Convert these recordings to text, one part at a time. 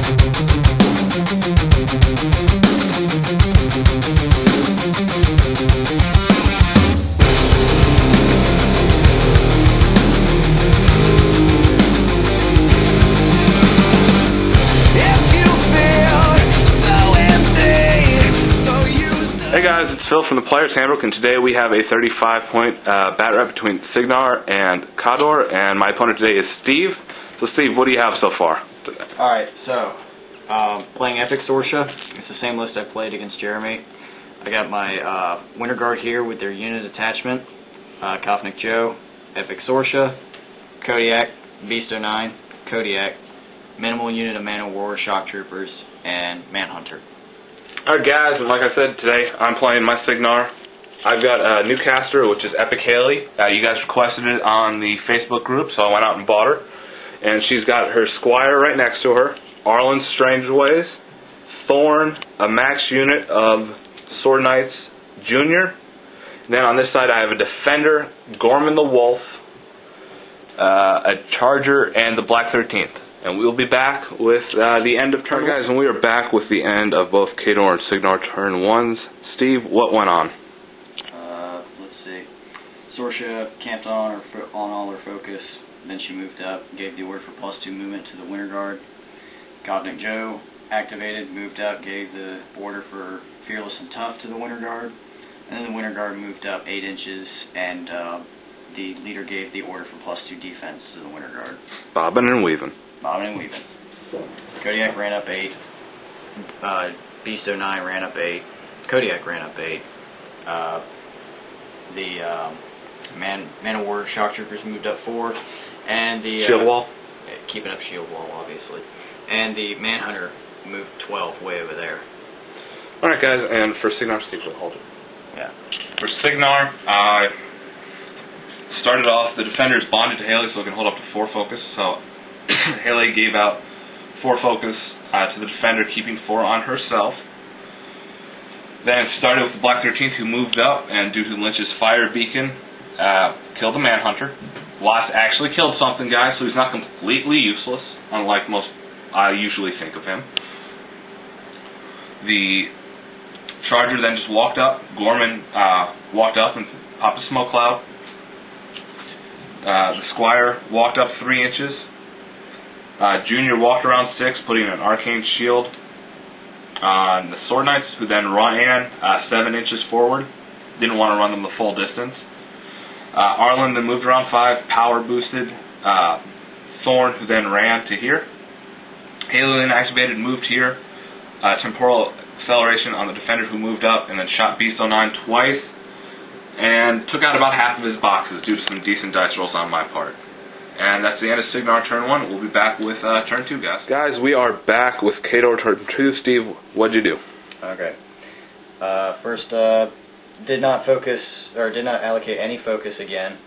Hey guys, it's Phil from the Player's Handbook, and today we have a 35-point Batrep between Cygnar and Khador, and my opponent today is Steve. So Steve, what do you have so far? Alright, so, playing Epic Sorscha. It's the same list I played against Jeremy. I got my Winter Guard here with their unit attachment, Khador Joe, Epic Sorscha, Kodiak, Beast 09, Kodiak, minimal unit of Man-O-War, Shock Troopers, and Manhunter. Alright guys, and like I said, today I'm playing my Cygnar. I've got a new caster, which is E.Haley. You guys requested it on the Facebook group, so I went out and bought her. And she's got her Squire right next to her, Arlen's Strange Ways, Thorn, a max unit of Sword Knights Junior. Then on this side I have a Defender, Gorman the Wolf, a Charger, and the Black 13th. And we'll be back with the end of turn. Guys, and we are back with the end of both Khador and Cygnar turn ones. Steve, what went on? Let's see. Sorscha camped on all her focus. Then she moved up, gave the order for +2 movement to the Winter Guard. Khador Joe activated, moved up, gave the order for Fearless and Tough to the Winter Guard. And then the Winter Guard moved up 8 inches, and the leader gave the order for +2 defense to the Winter Guard. Bobbing and weaving. Bobbing and weaving. Kodiak ran up 8. Beast 09 ran up 8. Kodiak ran up 8. The Man-O-War Shock Troopers moved up 4. And the Shield Wall? Keeping up Shield Wall, obviously. And the Manhunter moved 12 way over there. Alright guys, and for Cygnar, Steve will hold it. Yeah. For Cygnar, I started off, the Defender is bonded to E.Haley, so it can hold up to 4 focus. So E.Haley gave out 4 focus to the Defender, keeping 4 on herself. Then it started with the Black 13th, who moved up, and due to Lynch's fire beacon, killed the Manhunter. Lost actually killed something, guys, so he's not completely useless, unlike most I usually think of him. The Charger then just walked up. Gorman walked up and popped a smoke cloud. The Squire walked up 3 inches. Junior walked around 6, putting an arcane shield on the Sword Knights, who then ran 7 inches forward. Didn't want to run them the full distance. Arlen then moved around 5, power boosted Thorn, who then ran to here. E.Haley then activated, moved here. Temporal acceleration on the Defender, who moved up, and then shot Beast 09 twice, and took out about half of his boxes due to some decent dice rolls on my part. And that's the end of Cygnar turn 1. We'll be back with turn 2, guys. Guys, we are back with Khador turn 2. Steve, what'd you do? Okay. First, did not allocate any focus again.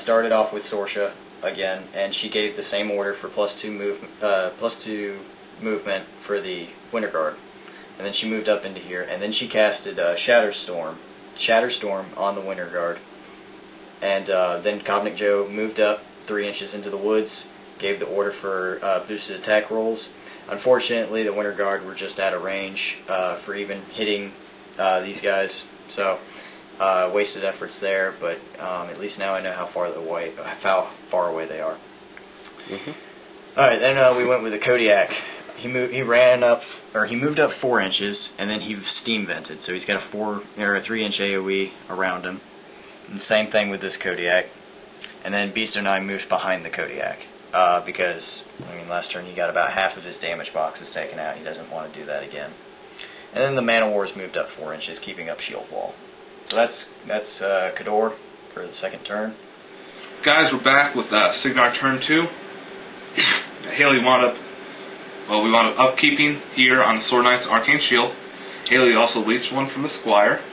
Started off with Sorscha again, and she gave the same order for +2 movement for the Winter Guard. And then she moved up into here, and then she casted Shatterstorm on the Winter Guard. And then Khador Joe moved up 3 inches into the woods, gave the order for boosted attack rolls. Unfortunately, the Winter Guard were just out of range for even hitting these guys, so wasted efforts there. But at least now I know how far away they are. All right, then we went with the Kodiak. He moved up 4 inches, and then he steam vented, so he's got a 3-inch AOE around him. And same thing with this Kodiak. And then Beast 09 moves behind the Kodiak, because, I mean, last turn he got about half of his damage boxes taken out. He doesn't want to do that again. And then the Man-O-War's moved up 4 inches, keeping up Shield Wall. So that's Khador for the second turn. Guys, we're back with Cygnar turn 2. E.Haley wound up upkeeping here on the Sword Knight's Arcane Shield. E.Haley also leached one from the Squire.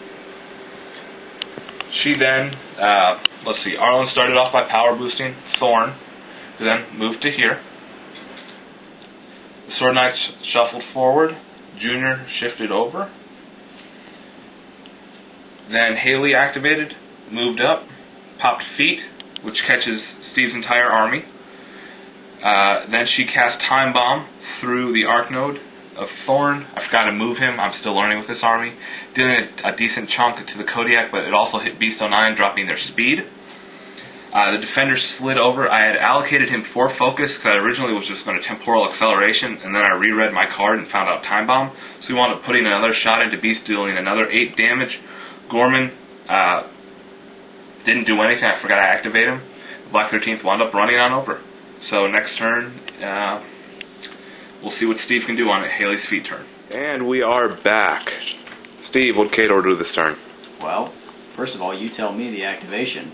She then, let's see, Arlen started off by power boosting Thorn, who then moved to here. The Sword Knights shuffled forward. Junior shifted over. Then E.Haley activated, moved up, popped Feet, which catches Steve's entire army. Then she cast Time Bomb, through the arc node of Thorn. I forgot to move him. I'm still learning with this army. Dealing a decent chunk to the Kodiak, but it also hit Beast 09, dropping their speed. The defender slid over. I had allocated him 4 focus because I originally was just going to temporal acceleration, and then I reread my card and found out time bomb. So we wound up putting another shot into Beast, dealing another 8 damage. Gorman didn't do anything. I forgot to activate him. The Black 13th wound up running on over. So next turn, we'll see what Steve can do on Haley's feet turn. And we are back. Steve, what did Khador do this turn? Well, first of all, you tell me the activation.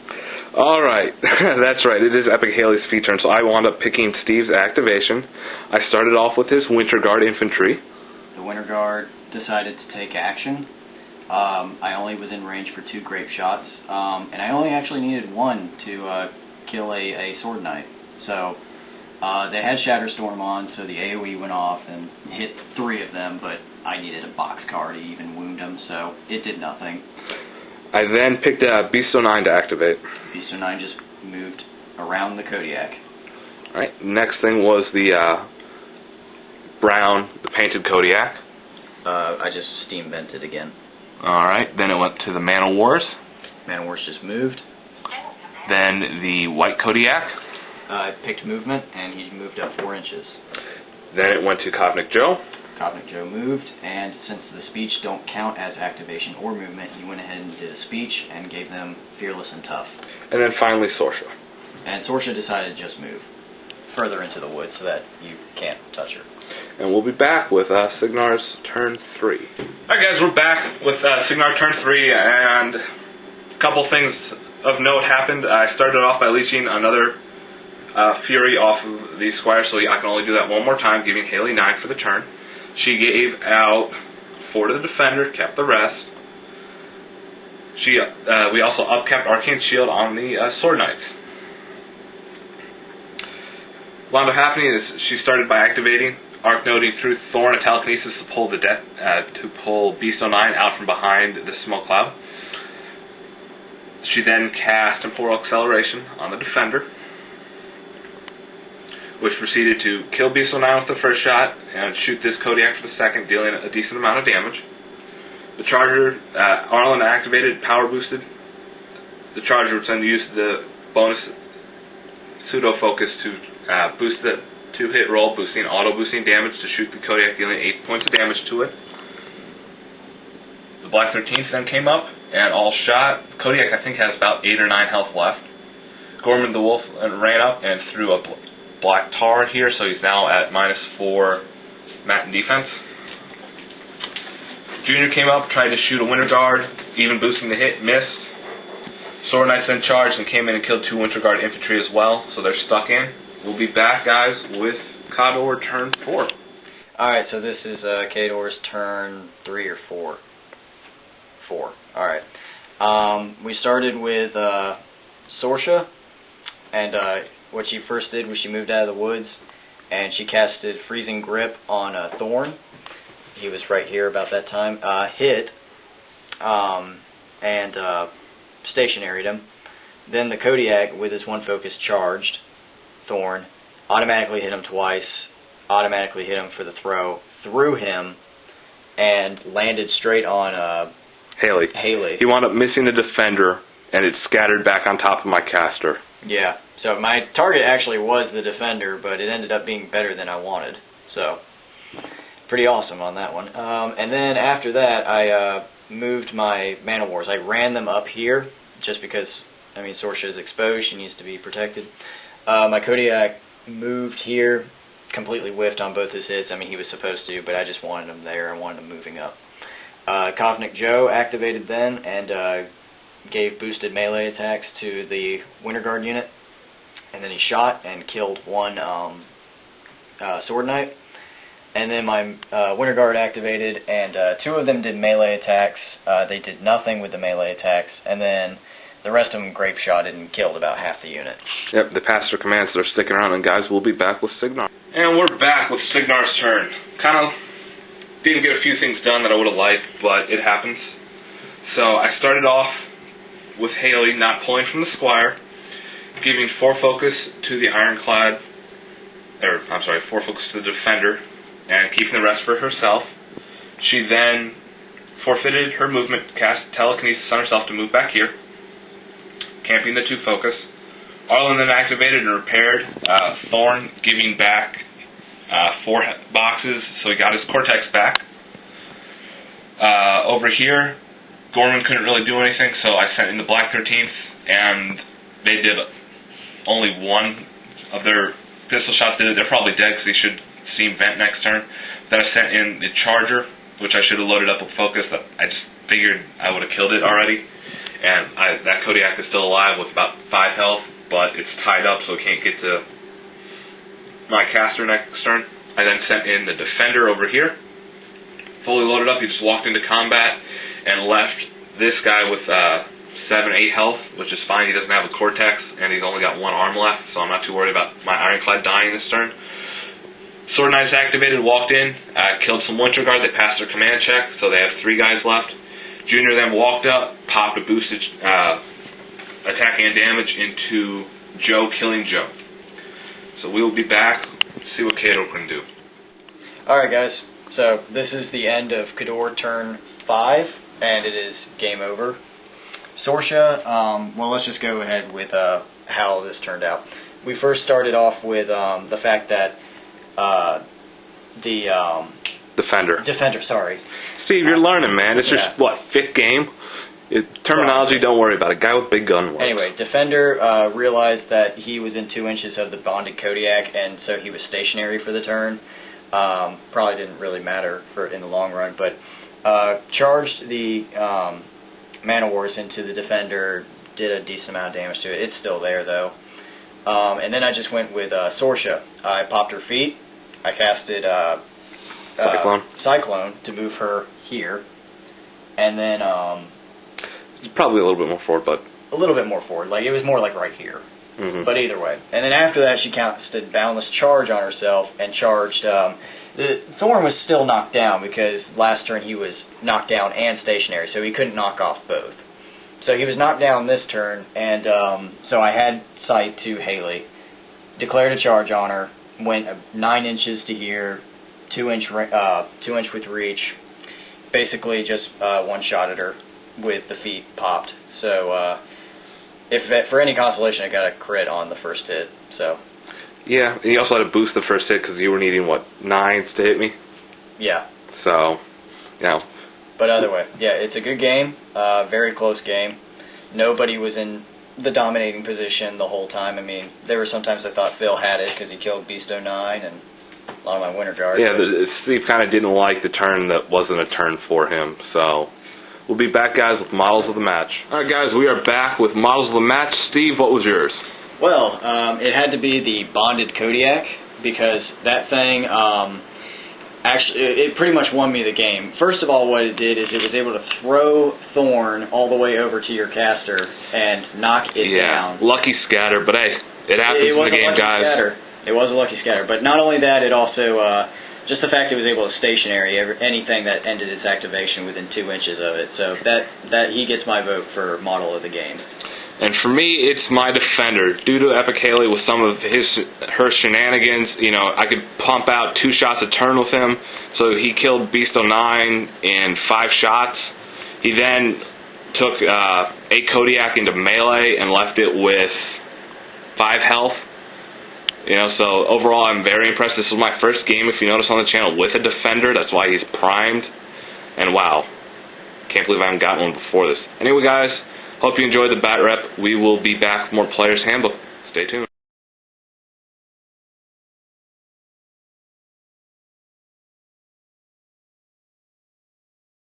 All right, that's right. It is Epic Haley's feet turn, so I wound up picking Steve's activation. I started off with his Winter Guard infantry. The Winter Guard decided to take action. I only was in range for 2 grape shots, and I only actually needed 1 to kill a Sword Knight. So they had Shatterstorm on, so the AoE went off and hit 3 of them, but I needed a boxcar to even wound them, so it did nothing. I then picked Beast 09 to activate. Beast 09 just moved around the Kodiak. Alright, next thing was the the painted Kodiak. I just steam vented again. Alright, then it went to the Man of Wars. Man of Wars just moved. Then the white Kodiak. I picked movement, and he moved up 4 inches. Then it went to Cosmic Joe. Cosmic Joe moved, and since the speech don't count as activation or movement, he went ahead and did a speech and gave them Fearless and Tough. And then finally Sorscha. And Sorscha decided to just move further into the woods so that you can't touch her. And we'll be back with Cygnar's turn 3. Alright guys, we're back with Cygnar turn 3, and a couple things of note happened. I started off by leeching another Fury off of the Squire, so I can only do that one more time, giving Haley 9 for the turn. She gave out 4 to the defender, kept the rest. We also upkept Arcane Shield on the Sword Knights. What wound up happening is she started by activating Arc Noding through Thorn and Telekinesis to pull Beast 09 out from behind the smoke cloud. She then cast Temporal Acceleration on the defender, which proceeded to kill Beast 09 with the first shot and shoot this Kodiak for the second, dealing a decent amount of damage. The Charger, Arlen activated, power boosted. The Charger would then use the bonus pseudo focus to boost the 2-hit roll, auto boosting damage to shoot the Kodiak, dealing 8 points of damage to it. The Black 13th then came up and all shot. Kodiak, I think, has about 8 or 9 health left. Gorman the Wolf ran up and threw a Black Tar here, so he's now at -4 mat and defense. Junior came up, tried to shoot a Winter Guard, even boosting the hit, missed. Sword Knights then charged and came in and killed 2 Winter Guard infantry as well, so they're stuck in. We'll be back, guys, with Khador turn 4. Alright, so this is Khador's turn 3 or 4? 4. Alright. We started with Sorscha, and what she first did was she moved out of the woods, and she casted Freezing Grip on Thorn. He was right here about that time. Hit, and stationaried him. Then the Kodiak, with his 1 focus, charged Thorn, automatically hit him twice, automatically hit him for the throw, threw him, and landed straight on Haley. He wound up missing the defender, and it scattered back on top of my caster. Yeah. So my target actually was the defender, but it ended up being better than I wanted. So pretty awesome on that one. And then after that, I moved my Man of Wars. I ran them up here just because, I mean, Sorscha is exposed. She needs to be protected. My Kodiak moved here, completely whiffed on both his hits. I mean, he was supposed to, but I just wanted him there. I wanted him moving up. Cosmic Joe activated then and gave boosted melee attacks to the Winter Guard unit. And then he shot and killed 1 Sword Knight. And then my Winter Guard activated, and 2 of them did melee attacks. They did nothing with the melee attacks. And then the rest of them grape shotted and killed about half the unit. Yep, the pastor commands that are sticking around, and guys, we'll be back with Cygnar. And we're back with Cygnar's turn. Kind of didn't get a few things done that I would have liked, but it happens. So I started off with Haley not pulling from the Squire, giving 4 focus to the Ironclad 4 focus to the defender, and keeping the rest for herself. She then forfeited her movement, cast telekinesis on herself to move back here, camping the 2 focus. Arlen then activated and repaired Thorn, giving back 4 boxes, so he got his Cortex back. Over here, Gorman couldn't really do anything, so I sent in the Black 13th, and they did only 1 of their pistol shots. They're probably dead because they should seem bent next turn. Then I sent in the Charger, which I should have loaded up with focus, but I just figured I would have killed it already. And that Kodiak is still alive with about 5 health, but it's tied up, so it can't get to my caster next turn. I then sent in the Defender over here, fully loaded up. He just walked into combat and left this guy with 7-8 health, which is fine. He doesn't have a Cortex, and he's only got 1 arm left, so I'm not too worried about my Ironclad dying this turn. Sword Knights activated, walked in, killed some Winter Guard. They passed their command check, so they have 3 guys left. Junior then walked up, popped a boosted attack and damage into Joe, killing Joe. So we will be back, see what Khador can do. Alright guys, so this is the end of Khador turn 5, and it is game over. Sorscha, well, let's just go ahead with how this turned out. We first started off with the fact that Defender, sorry. Steve, you're learning, man. It's just, what, 5th game? Terminology, don't worry about it. Guy with big gun works. Anyway, Defender realized that he was in 2 inches of the bonded Kodiak, and so he was stationary for the turn. Probably didn't really matter in the long run, but charged the Mana Wars into the Defender, did a decent amount of damage to it. It's still there, though. And then I just went with Sorscha. I popped her feet. I casted Cyclone to move her here. And then probably a little bit more forward, but a little bit more forward. Like, it was more like right here. But either way. And then after that, she casted Boundless Charge on herself and charged. Thorn was still knocked down because last turn he was knocked down and stationary, so he couldn't knock off both. So he was knocked down this turn, and so I had sight to E.Haley, declared a charge on her, went 9 inches to here, 2 inch with reach, basically just one-shotted her with the feet popped. So if for any consolation, I got a crit on the first hit. So yeah, and you also had to boost the first hit because you were needing, what, 9s to hit me? Yeah. So, you know. But other way, yeah, it's a good game, very close game. Nobody was in the dominating position the whole time. I mean, there were sometimes I thought Phil had it because he killed Beast 09 and a lot of my Winter Guards. Yeah, Steve kind of didn't like the turn that wasn't a turn for him, so we'll be back, guys, with models of the match. All right, guys, we are back with models of the match. Steve, what was yours? Well, it had to be the bonded Kodiak because that thing, actually, it pretty much won me the game. First of all, what it did is it was able to throw Thorn all the way over to your caster and knock it down. Lucky scatter, but hey, it happens in the game, guys. It was a lucky scatter, but not only that, it also, just the fact it was able to stationary anything that ended its activation within 2 inches of it. So that he gets my vote for model of the game. And for me, it's my Defender. Due to Epic E.Haley with some of her shenanigans, you know, I could pump out 2 shots a turn with him. So he killed Beast 09 in 5 shots. He then took a Kodiak into melee and left it with 5 health. You know, so overall, I'm very impressed. This was my first game, if you notice on the channel, with a Defender. That's why he's primed. And wow, can't believe I haven't gotten one before this. Anyway, guys. Hope you enjoyed the Batrep. We will be back with more Player's Handbook. Stay tuned.